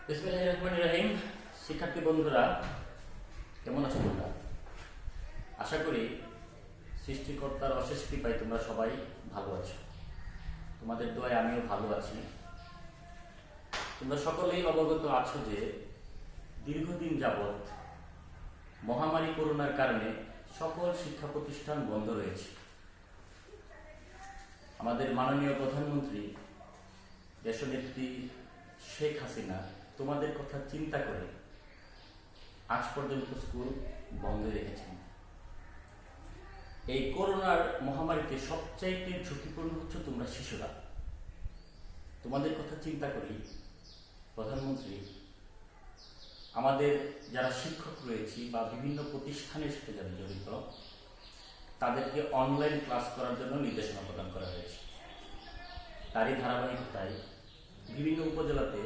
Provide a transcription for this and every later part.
বিসমিল্লাহির রহমানির রহিম। শিক্ষার্থী বন্ধুরা, কেমন আছো তোমরা? আশা করি সৃষ্টিকর্তার অশেষ কৃপায় তোমরা সবাই ভালো আছো। তোমাদের দোয়ায় আমিও ভালো আছি। তোমরা সকলেই অবগত আছো যে দীর্ঘদিন যাবৎ মহামারী করোনার কারণে সকল শিক্ষা প্রতিষ্ঠান বন্ধ রয়েছে। আমাদের মাননীয় প্রধানমন্ত্রী দেশনেত্রী শেখ হাসিনা তোমাদের কথা চিন্তা করে আজ পর্যন্ত স্কুল বন্ধ রেখেছেন। এই করোনার মহামারীতে সবচাইতে ঝুঁকিপূর্ণ হচ্ছে তোমরা শিশুরা। তোমাদের কথা চিন্তা করি প্রধানমন্ত্রী আমাদের যারা শিক্ষক রয়েছে বা বিভিন্ন প্রতিষ্ঠানের সাথে যারা জড়িত তাদেরকে অনলাইন ক্লাস করার জন্য নির্দেশনা প্রদান করা হয়েছে। তারই ধারাবাহিকতায় বিভিন্ন উপজেলাতে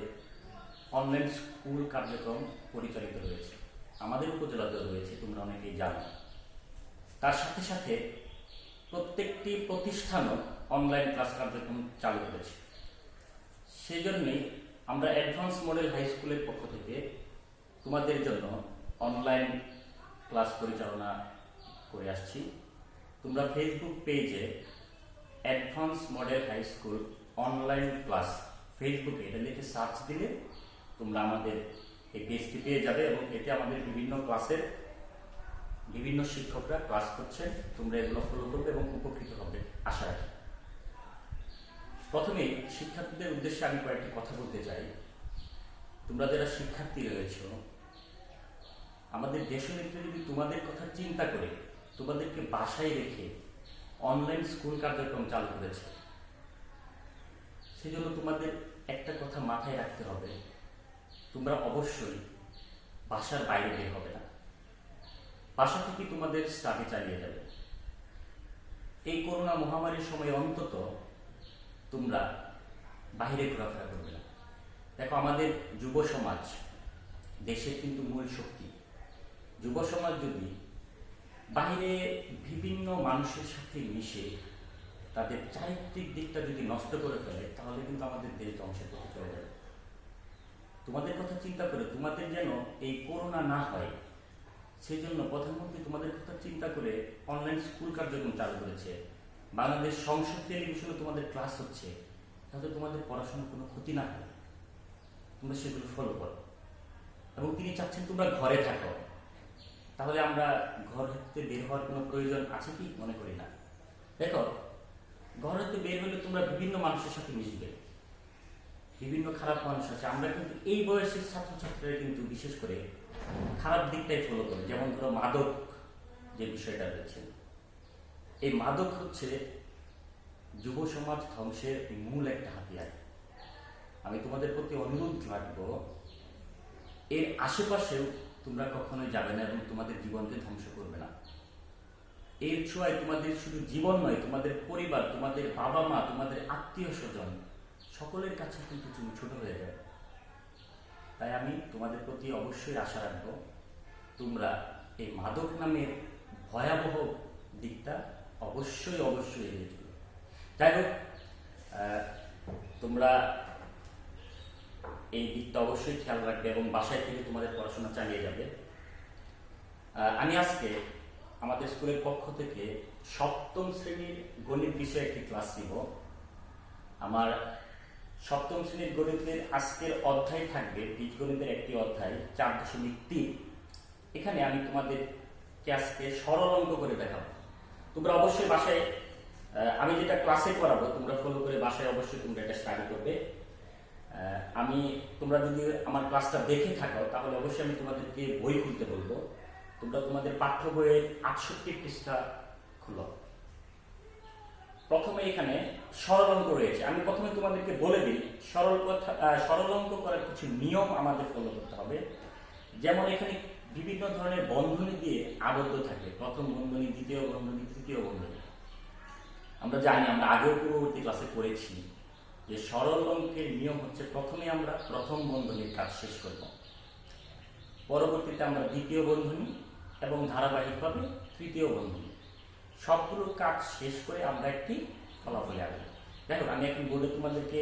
অনলাইন স্কুল কার্যক্রম পরিচালিত রয়েছে। আমাদের উপজেলাতেও রয়েছে, তোমরা অনেকেই জানো। তার সাথে সাথে প্রত্যেকটি প্রতিষ্ঠানও অনলাইন ক্লাস কার্যক্রম চালু করেছে। সেই জন্যই আমরা অ্যাডভান্স মডেল হাই স্কুলের পক্ষ থেকে তোমাদের জন্য অনলাইন ক্লাস পরিচালনা করে আসছি। তোমরা ফেসবুক পেজে advance model high school online class ফেসবুকে এটা লিখে সার্চ দিলে তোমরা আমাদের এই পেজটি পেয়ে যাবে এবং এতে আমাদের বিভিন্ন ক্লাসের বিভিন্ন শিক্ষকরা ক্লাস করছেন। তোমরা এগুলো ফলো করবে এবং উপকৃত হবে আশা রাখি। প্রথমেই শিক্ষার্থীদের উদ্দেশ্যে আমি কয়েকটি কথা বলতে চাই। তোমরা যারা শিক্ষার্থী রয়েছ, আমাদের দেশনেত্রী যদি তোমাদের কথা চিন্তা করে তোমাদেরকে বাসায় রেখে অনলাইন স্কুল কার্যক্রম চালু করেছে, সেজন্য তোমাদের একটা কথা মাথায় রাখতে হবে, তোমরা অবশ্যই বাসার বাইরে বের হবে না। বাসা থেকে তোমাদের স্টাডি চালিয়ে যাবে। এই করোনা মহামারীর সময় অন্তত তোমরা বাইরে ঘোরাফেরা করবে না। দেখো, আমাদের যুব সমাজ দেশের কিন্তু মূল শক্তি। যুব সমাজ যদি বাইরে বিভিন্ন মানুষের সাথে মিশে তাদের চারিত্রিক দিকটা যদি নষ্ট করে ফেলে, তাহলে কিন্তু আমাদের দেশ ধ্বংসের পথে চলে যাবে। তোমাদের কথা চিন্তা করে তোমাদের যেন এই করোনা না হয়, সেই জন্য প্রধানমন্ত্রী তোমাদের কথা চিন্তা করে অনলাইন স্কুল কার্যক্রম চালু করেছে। বাংলাদেশ সংসদ টেলিভিশনে তোমাদের ক্লাস হচ্ছে, তাতে তোমাদের পড়াশোনার কোনো ক্ষতি না হয়, তোমরা সেগুলো ফলো করো। এবং তিনি চাচ্ছেন তোমরা ঘরে থাকো। তাহলে আমরা ঘর হতে বের হওয়ার কোনো প্রয়োজন আছে কি? মনে করি না। দেখো, ঘর হতে বের হলে তোমরা বিভিন্ন মানুষের সাথে মিশবে, বিভিন্ন খারাপ মানুষ আছে। আমরা কিন্তু এই বয়সের ছাত্রছাত্রীরা কিন্তু বিশেষ করে খারাপ দিকটাই ফলো করে। যেমন ধরো মাদক যে বিষয়টা রয়েছে, এই মাদক হচ্ছে যুব সমাজ ধ্বংসের মূল একটা হাতিয়ার। আমি তোমাদের প্রতি অনুরোধ রাখবো, এর আশেপাশেও তোমরা কখনোই যাবে না এবং তোমাদের জীবনকে ধ্বংস করবে না। এর ছোঁয়ায় তোমাদের শুধু জীবন নয়, তোমাদের পরিবার, তোমাদের বাবা মা, তোমাদের আত্মীয় স্বজন সকলের কাছে কিন্তু তুমি ছোট হয়ে যাবে। তাই আমি তোমাদের প্রতি অবশ্যই আশা রাখবো, তোমরা এই মাদক নামের ভয়াবহ দিকটা অবশ্যই অবশ্যই এড়িয়ে চলবে। যাই হোক, তোমরা এই দিকটা অবশ্যই খেয়াল রাখবে এবং বাসায় থেকে তোমাদের পড়াশোনা চালিয়ে যাবে। আমি আজকে আমাদের স্কুলের পক্ষ থেকে সপ্তম শ্রেণীর গণিত বিষয়ে একটি ক্লাস নিব। আমার সপ্তম শ্রেণীর গণিতের আজকের অধ্যায় থাকবে বীজগণিতের একটি অধ্যায় 4.3। এখানে আমি তোমাদেরকে আজকে সরল অঙ্ক করে দেখাবো। তোমরা অবশ্যই বাসায় আমি যেটা ক্লাসে করাবো তোমরা ফলো করে বাসায় অবশ্যই তোমরা এটা স্টাডি করবে। তোমরা যদি আমার ক্লাসটা দেখে থাকো তাহলে অবশ্যই আমি তোমাদেরকে বই খুলতে বলবো। তোমরা তোমাদের পাঠ্য বইয়ের 68 পৃষ্ঠা খুলো। প্রথমে এখানে সরল অঙ্ক রয়েছে। আমি প্রথমে তোমাদেরকে বলে দিই সরল অঙ্ক করার কিছু নিয়ম আমাদের ফলো করতে হবে। যেমন এখানে বিভিন্ন ধরনের বন্ধনী দিয়ে আবদ্ধ থাকে, প্রথম বন্ধনী, দ্বিতীয় বন্ধনী, তৃতীয় বন্ধনী। আমরা জানি, আমরা আগেও পূর্ববর্তী ক্লাসে পড়েছি যে সরল অঙ্কের নিয়ম হচ্ছে প্রথমে আমরা প্রথম বন্ধনীর কাজ শেষ করব, পরবর্তীতে আমরা দ্বিতীয় বন্ধনী এবং ধারাবাহিকভাবে তৃতীয় বন্ধনী, সবগুলো কাজ শেষ করে আমরা একটি ফলাফলে আসবো। দেখো, আমি এখন বোর্ডে তোমাদেরকে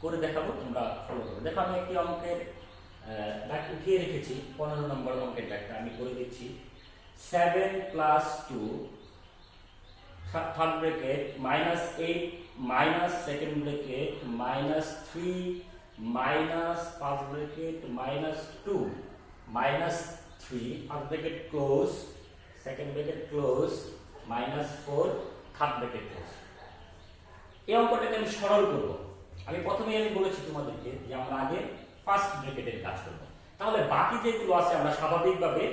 করে দেখাবো, তোমরা ফলো করবে। দেখো, আমি একটি অঙ্কের দাগ উঠিয়ে রেখেছি 15 নম্বর অঙ্কের দাগটা আমি করে দিচ্ছি। 7 plus 2 third bracket minus 8 minus second bracket minus 3 minus first bracket minus 2 minus 3 first bracket close second bracket close minus 4 third bracket close. এই অঙ্কটাকে আমি সরল করব। আমি প্রথমেই বলেছি তোমাদেরকে যে আমরা আগে ফার্স্ট ব্র্যাকেটের কাজ করব, তাহলে বাকি যেগুলো আছে আমরা স্বাভাবিকভাবে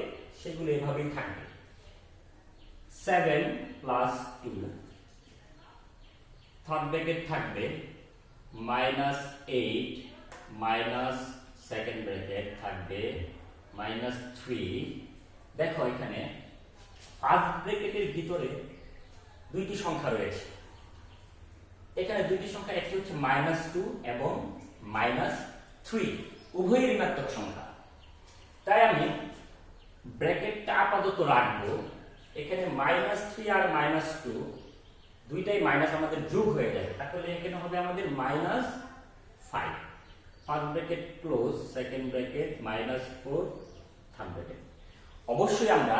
সেগুলো এভাবেই থাকবে। 7 প্লাস 2 থার্ড ব্র্যাকেট থাকবে মাইনাস 8 মাইনাস সেকেন্ড ব্র্যাকেট থাকবে মাইনাস 3। দেখো এখানে ফার্স্ট ব্র্যাকেটের ভিতরে দুইটি সংখ্যা রয়েছে। এখানে দুইটি সংখ্যা, একটি হচ্ছে -2 এবং -3, উভয়ই ঋণাত্মক সংখ্যা। তাই আমি ব্র্যাকেটটা আপাতত রাখবো। এখানে -3 আর -2 দুইটাই মাইনাস আমাদের যোগ হয়ে যাবে, তাহলে এখানে হবে আমাদের -5। First bracket close second bracket -4 third bracket. অবশ্যই আমরা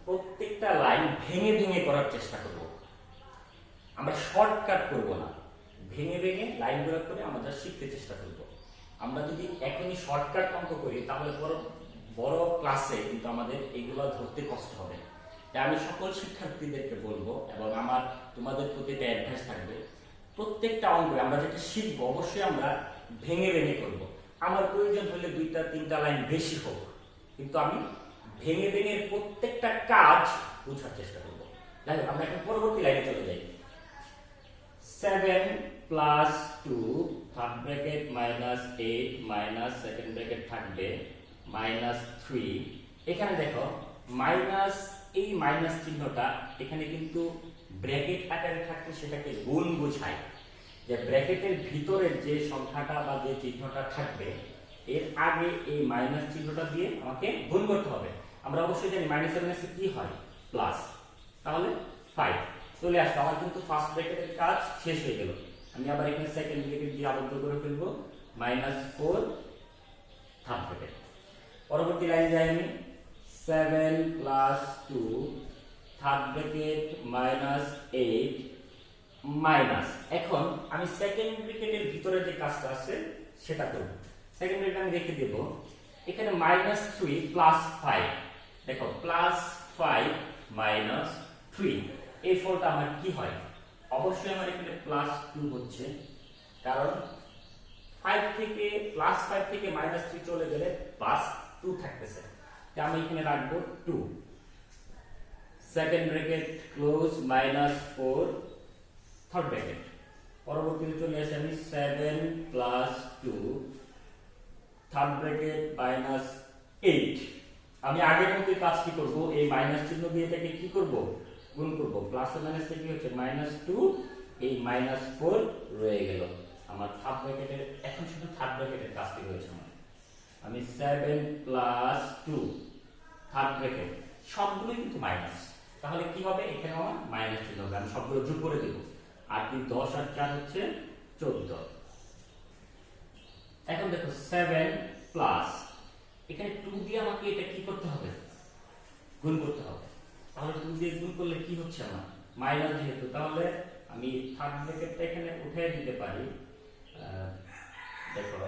প্রত্যেকটা লাইন ভেঙে ভেঙে করার চেষ্টা করব, আমরা শর্টকাট করব না, ভেঙে ভেঙে লাইনগুলো করে আমরা শিখতে চেষ্টা করব। আমরা যদি এখনই শর্টকাট অঙ্ক করি তাহলে বড় ক্লাসে কিন্তু আমাদের এগুলো ধরতে কষ্ট হবে। তাই আমি সকল শিক্ষার্থীদেরকে বলবো এবং আমার তোমাদের প্রতি একটা অ্যাডভাইস থাকবে, প্রত্যেকটা অঙ্ক আমরা যেটা শিখবো অবশ্যই আমরা ভেঙে ভেঙে করব। আমার প্রয়োজন হলে 2-3টা লাইন বেশি হোক, কিন্তু আমি ভেঙে ভেঙে প্রত্যেকটা কাজ বোঝার চেষ্টা করব। যাই হোক, আমরা এখন পরবর্তী লাইনে চলে যাই। 7 plus 2 third bracket -8 minus second bracket থাকবে -3। এখানে দেখো মাইনাস, এই মাইনাস চিহ্নটা এখানে কিন্তু ব্র্যাকেট আকারে থাকলে সেটাকে গুণ বোঝায়, যে ব্র্যাকেটের ভিতরের যে সংখ্যাটা বা যে চিহ্নটা থাকবে এর আগে এই মাইনাস চিহ্নটা দিয়ে আমাকে গুণ করতে হবে। আমরা অবশ্যই জানি মাইনাসের মাইনাসে কি হয়, প্লাস, তাহলে 5 চলে আসলো। আমার কিন্তু ফার্স্ট ব্র্যাকেটের কাজ শেষ হয়ে গেল। আমি আবার এখানে সেকেন্ড ব্র্যাকেট দিয়ে আবদ্ধ করে ফেলবো -4 থার্ড ব্র্যাকেট। পরবর্তী লাইনে যাই আমি। 7 প্লাস 2 থার্ড ব্র্যাকেট -8 মাইনাস। এখন আমি সেকেন্ড ব্র্যাকেটের ভিতরে যে কাজটা আছে সেটা করব। সেকেন্ড ব্র্যাকেট আমি রেখে দেব। এখানে -3 প্লাস 5, দেখো +5 -3, এই ফলটা আমার কি হয়, অবশ্যই আমার এখানে +2 হচ্ছে, কারণ 5 থেকে +5 থেকে -3 চলে গেলে +2 থাকতেছে। তাই আমি এখানে রাখবো 2। Second bracket close -4 third bracket. পরবর্তীতে চলে আসি আমি 7 প্লাস 2 থার্ড ব্র্যাকেট -8। আমি আগের মতো কাজ কি করব, এই মাইনাস চিহ্ন দিয়ে এটাকে কি করব, গুণ করব। প্লাস এর মাইনাসে কি হচ্ছে -2, এই -4 রয়ে গেল আমার থার্ড ব্র্যাকেটের। এখন শুধু থার্ড ব্র্যাকেটের কাজটি রয়েছে আমার। আমি 7 প্লাস 2 থার্ড ব্র্যাকেট, সবগুলোই কিন্তু মাইনাস, তাহলে কি হবে, এখানে আমার মাইনাস চিহ্ন হবে। আমি সবগুলো যোগ করে দেব। 8 10 আর 4 হচ্ছে 14। এখন দেখো 7 প্লাস, এখানে 2 দিয়ে আমাকে এটা কি করতে হবে, গুণ করতে হবে। তাহলে 2 দিয়ে গুণ করলে কি হচ্ছে আমার, মাইনাস যেহেতু, তাহলে আমি থার্ড ব্র্যাকেটটা এখানে উঠিয়ে দিতে পারি। দেখো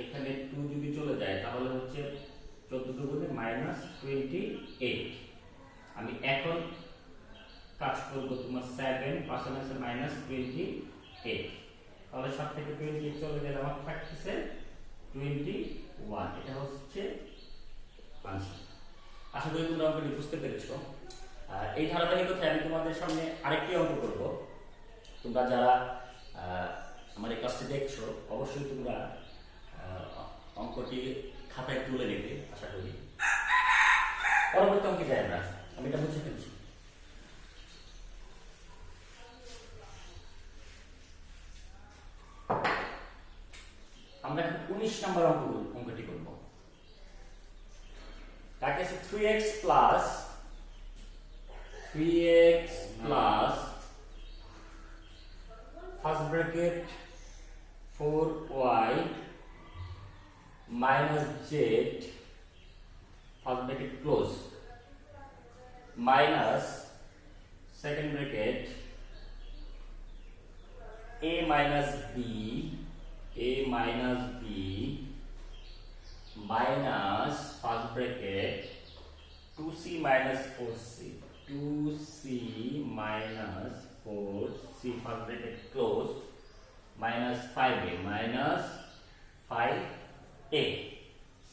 এখানে 2 যদি চলে যায় তাহলে হচ্ছে 14 গুণে -28। আমি এখন কাজ করব তোমার 7 পাশে আছে -28, তাহলে 7 থেকে 28 চলে গেলে আমার থাকতেছে 21। এটা হচ্ছে আনসার। আশা করি তোমরা অঙ্কটি বুঝতে পেরেছো। এই ধারাবাহিকতায় আমি তোমাদের সামনে আরেকটি অঙ্ক করব। তোমরা যারা আমার এই ক্লাসটি দেখছো অবশ্যই তোমরা অঙ্কটি খাতায় তুলে নেবে আশা করি। পরবর্তী অঙ্কে যাই আমরা, আমি এটা বুঝে ফেলছি। আমরা 19 নম্বর অঙ্কটি করব। তাকে 3x plus first bracket 4y minus z first bracket close minus second bracket a minus b minus first bracket 2c minus 4c 2c minus 4c first bracket close minus 5a minus 5a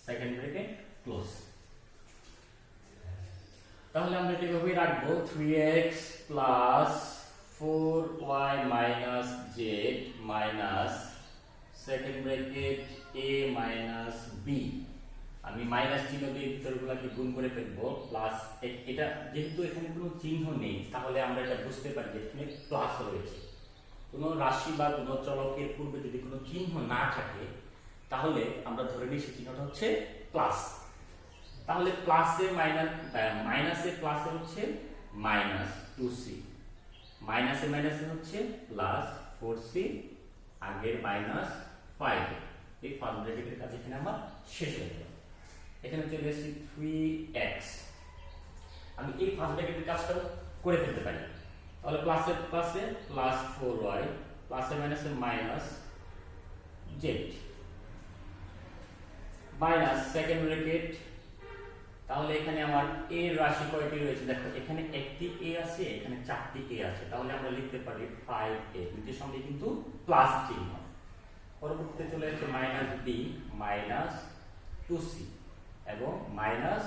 second bracket close. তাহলে আমরা এটা এভাবে রাখবো 3x plus 4y minus z minus second bracket a minus b, আমি minus চিহ্ন দিয়ে ভিতরগুলোকে গুণ করে ফেলবো প্লাস, এটা যেহেতু এখানে কোনো চিহ্ন নেই তাহলে আমরা এটা বুঝতে পারি যে এখানে প্লাস রয়েছে। কোনো রাশি বা কোনো চলকের পূর্বে যদি কোনো চিহ্ন না থাকে তাহলে আমরা ধরে নিই সেই চিহ্নটা হচ্ছে প্লাস। তাহলে প্লাসে মাইনাসে প্লাসে হচ্ছে মাইনাস 2c, মাইনাসে মাইনাসে হচ্ছে প্লাস 4c, আগের মাইনাস 5, এই ফার্স্ট ব্র্যাকেটের কাজ এখানে আমার শেষ হয়ে গেল। এখানে চলে এসেছি 3x, আমি এই ফার্স্ট ব্র্যাকেটের কাজটা করে ফেলতে পারি। তাহলে প্লাসে প্লাসে প্লাস 4y প্লাসে মাইনাসে minus z minus second bracket, তাহলে এখানে আমার a এর রাশি কয়টি রয়েছে দেখো, এখানে একটি a আছে, এখানে চারটি a আছে, তাহলে আমরা লিখতে পারি 5a, দুটির সঙ্গে কিন্তু প্লাস চিহ্ন। পরবর্তীতে চলে আসছে মাইনাস b মাইনাস 2c এবং minus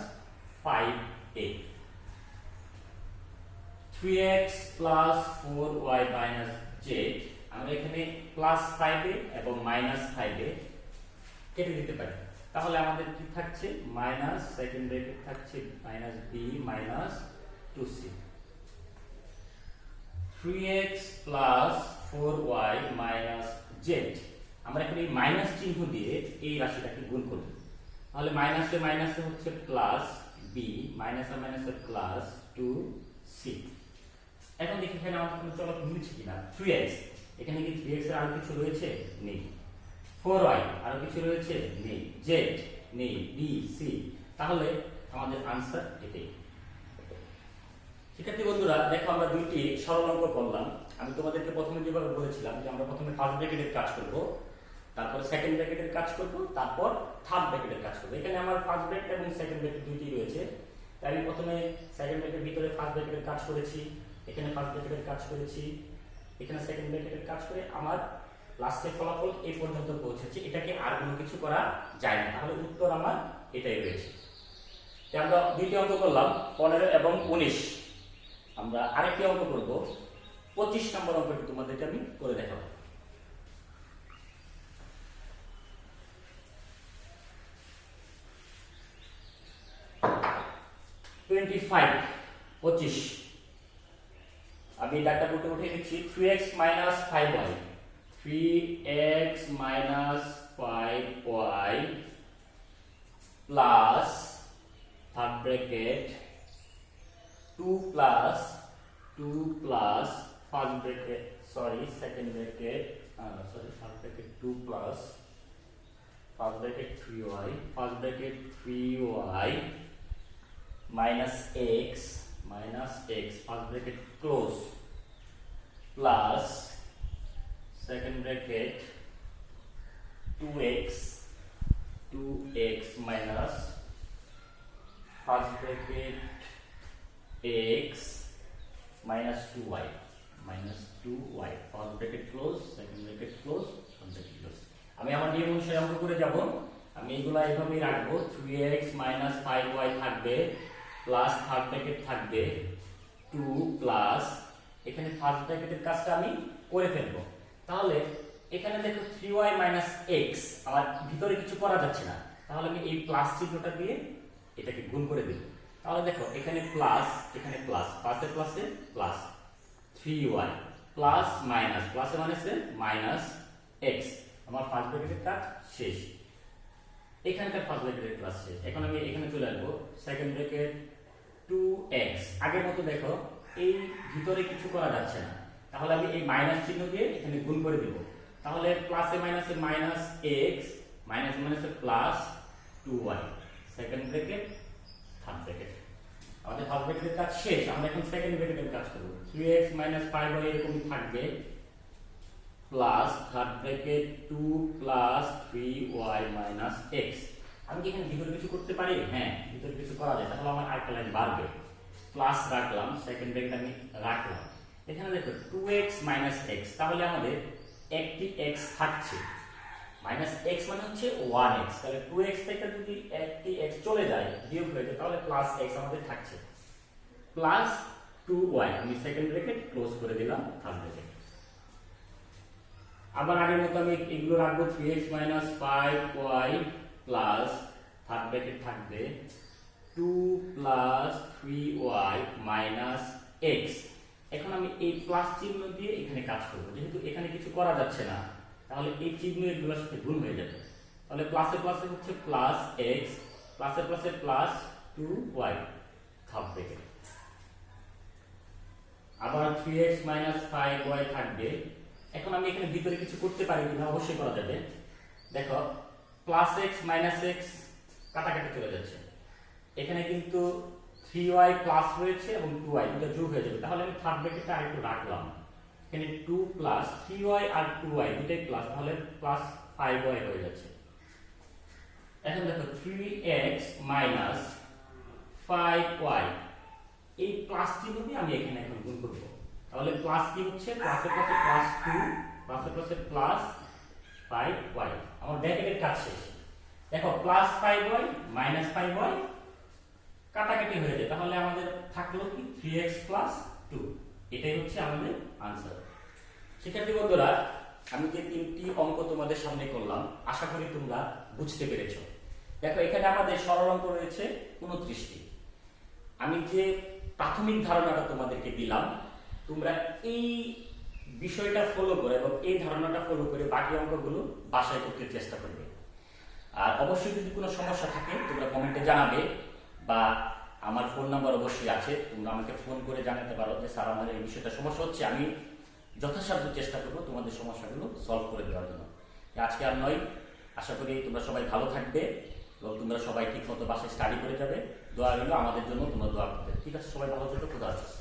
5a, 3x plus 4y minus z, আমরা এখানে প্লাস 5a এবং মাইনাস 5a কেটে দিতে পারি। তাহলে আমাদের কি থাকছে মাইনাস সেকেন্ড ব্র্যাকেট থাকছে minus b minus 2c, 3x plus 4y minus z, আমরা এখানে এই মাইনাস চিহ্ন দিয়ে এই রাশিটাকে গুণ করব। তাহলে মাইনাসে মাইনাসে হচ্ছে প্লাস b মাইনাসে মাইনাসে প্লাস 2c। এখন দেখি এখানে আমাদের কোনো চলক মিলছে কিনা। 3x, এখানে কি 3x এর আর কিছু রয়েছে? নেই। 4y আর কিছু রয়েছে? নেই। z নেই। b c, তাহলে আমাদের आंसर এটাই। শিক্ষার্থী বন্ধুরা দেখো, আমরা দুইটি সরল অঙ্ক করলাম। আমি তোমাদেরকে প্রথমে যেভাবে বলেছিলাম যে আমরা প্রথমে ফার্স্ট ব্র্যাকেটের কাজ করব, তারপর সেকেন্ড ব্র্যাকেটের কাজ করব, তারপর থার্ড ব্র্যাকেটের কাজ করব। এখানে আমার ফার্স্ট ব্র্যাকেট এবং সেকেন্ড ব্র্যাকেট দুইটি রয়েছে, তাই আমি প্রথমে সেকেন্ড ব্র্যাকেটের ভিতরে ফার্স্ট ব্র্যাকেটের কাজ করেছি, এখানে ফার্স্ট ব্র্যাকেটের কাজ করেছি, এখানে সেকেন্ড ব্র্যাকেটের কাজ করে আমার লাস্টের ফলাফল এই পর্যন্ত পৌঁছেছে। এটাকে আর কোনো কিছু করা যায় না, তাহলে উত্তর আমার এটাই রয়েছে। আমরা দুইটি অঙ্ক করলাম 15 এবং 19। আমরা আরেকটি অঙ্ক করব 25 নম্বর অঙ্কটি তোমাদেরকে আমি করে দেখাবো। পঁচিশ, আমি ডাটা বুকে উঠে নিচ্ছি। 3x minus 5y, 3x minus 5y plus third bracket 2 plus first bracket, sorry second bracket, sorry third bracket 2 plus first bracket 3y, first bracket 3y minus x first bracket close plus second bracket 2x minus first bracket x minus 2y first bracket close second bracket close first bracket close। আমি আমার নিয়ম অনুসারে অঙ্ক করে যাব। আমি এগুলা এইভাবেই রাখবো। 3x minus 5y থাকবে, প্লাস থার্ড ব্র্যাকেট থাকবে 2 প্লাস, এখানে ফার্স্ট ব্র্যাকেটের কাজটা আমি করে ফেলবো। তাহলে এখানে দেখো 3y minus x, আমার ভিতরে কিছু করা যাচ্ছে না, তাহলে আমি এই প্লাস চিহ্নটা দিয়ে এটাকে গুণ করে দেব। তাহলে দেখো এখানে প্লাস, এখানে প্লাস, প্লাসে প্লাসে প্লাস 3y প্লাস মাইনাস, প্লাসে মাইনাসে মাইনাস x, আমার ফার্স্ট ব্র্যাকেটের কাজ শেষ। এখানকার ফার্স্ট ব্র্যাকেটের ক্লাস শেষ। এখন আমি এখানে চলে আসবো সেকেন্ড ব্র্যাকেট 2x, আগের মতো দেখো এই ভিতরে কিছু করা যাচ্ছে না, তাহলে আমি এই মাইনাস চিহ্ন দিয়ে এখানে গুণ করে দেব। তাহলে প্লাসে মাইনাসে মাইনাস x মাইনাস মাইনাসে plus 2y, second bracket third bracket. আমাদের ফার্স্ট ব্র্যাকেটের কাজ শেষ, আমরা এখন সেকেন্ড ব্র্যাকেটের কাজ করব। 3x 5y এরকমই থাকবে, plus third bracket 2 plus 3y minus x। আমি কি এখানে ভিতরে কিছু করতে পারি? হ্যাঁ, ভিতরে কিছু করা যায়, তাহলে আমার আরেকটা লাইন বাড়বে। প্লাস রাখলাম, সেকেন্ড ব্র্যাকেট আমি রাখলাম। এখানে দেখো 2x মাইনাস x, তাহলে আমাদের একটি x থাকছে, মাইনাস x মানে হচ্ছে 1x, তাহলে 2x থেকে যদি একটি x চলে যায় বিয়োগ হয়ে যায় তাহলে প্লাস x আমাদের থাকছে, প্লাস 2y। আমি সেকেন্ড ব্র্যাকেট ক্লোজ করে দিলাম, থার্ড ব্র্যাকেট। আবার আগের মতো আমি এগুলো রাখবো, 3x minus 5y plus third bracket থাকবে 2 প্লাস 3y মাইনাস x। এখন আমি এই প্লাস চিহ্ন দিয়ে এখানে কাজ করব, যেহেতু এখানে কিছু করা যাচ্ছে না তাহলে এই চিহ্ন এগুলোর সাথে গুণ হয়ে যাবে, তাহলে প্লাসে প্লাসে হচ্ছে প্লাস x, প্লাসে প্লাসে প্লাস 2y, থার্ড ব্র্যাকেট। আবার 3x মাইনাস 5y থাকবে। এখন আমি এখানে ভিতরে কিছু করতে পারি কিনা? অবশ্যই করা যাবে। দেখো প্লাস x মাইনাস x কাটাকাটি চলে যাচ্ছে, এখানে কিন্তু 3y প্লাস রয়েছে এবং 2y দুটো যোগ হয়ে যাবে, তাহলে আমি থার্ড ব্র্যাকেটটা আরেকটু রাখলাম। এখানে 2 প্লাস 3y আর 2y দুটাই প্লাস, তাহলে প্লাস 5y হয়ে যাচ্ছে। এখন দেখো 3x মাইনাস 5y, এই প্লাস চিহ্ন দিয়ে আমি এখানে এখন গুণ করব, তাহলে প্লাস কি হচ্ছে? প্লাসে প্লাসে প্লাস 2, প্লাসে প্লাসে প্লাস 5y। আমার ব্র্যাকেটের কাজ শেষ। দেখো প্লাস 5y মাইনাস 5y কাটাকাটি হয়ে যায়, তাহলে আমাদের থাকলো কি 3x প্লাস 2। এটাই হচ্ছে আমাদের আনসার। শিক্ষার্থী বন্ধুরা, আমি যে তিনটি অঙ্ক তোমাদের সামনে করলাম আশা করি তোমরা বুঝতে পেরেছো। দেখো এখানে আমাদের সরল অঙ্ক রয়েছে 29টি। আমি যে প্রাথমিক ধারণাটা তোমাদেরকে দিলাম, তোমরা এই বিষয়টা ফলো করে এবং এই ধারণাটা ফলো করে বাকি অঙ্কগুলো বাসায় করতে চেষ্টা করবে। আর অবশ্যই যদি কোনো সমস্যা থাকে তোমরা কমেন্টে জানাবে, বা আমার ফোন নাম্বার অবশ্যই আছে, তোমরা আমাকে ফোন করে জানাতে পারো যে স্যার আমাদের এই বিষয়টা সমস্যা হচ্ছে, আমি যথাসাধ্য চেষ্টা করবো তোমাদের সমস্যাগুলো সলভ করে দেওয়ার জন্য। আজকে আর নয়, আশা করি তোমরা সবাই ভালো থাকবে এবং তোমরা সবাই ঠিক মতো বাসায় স্টাডি করে যাবে। দোয়া রইল আমাদের জন্য, তোমরা দোয়া করবে। ঠিক আছে, সবাই ভালো থাকবে, খোদা হাফেজ।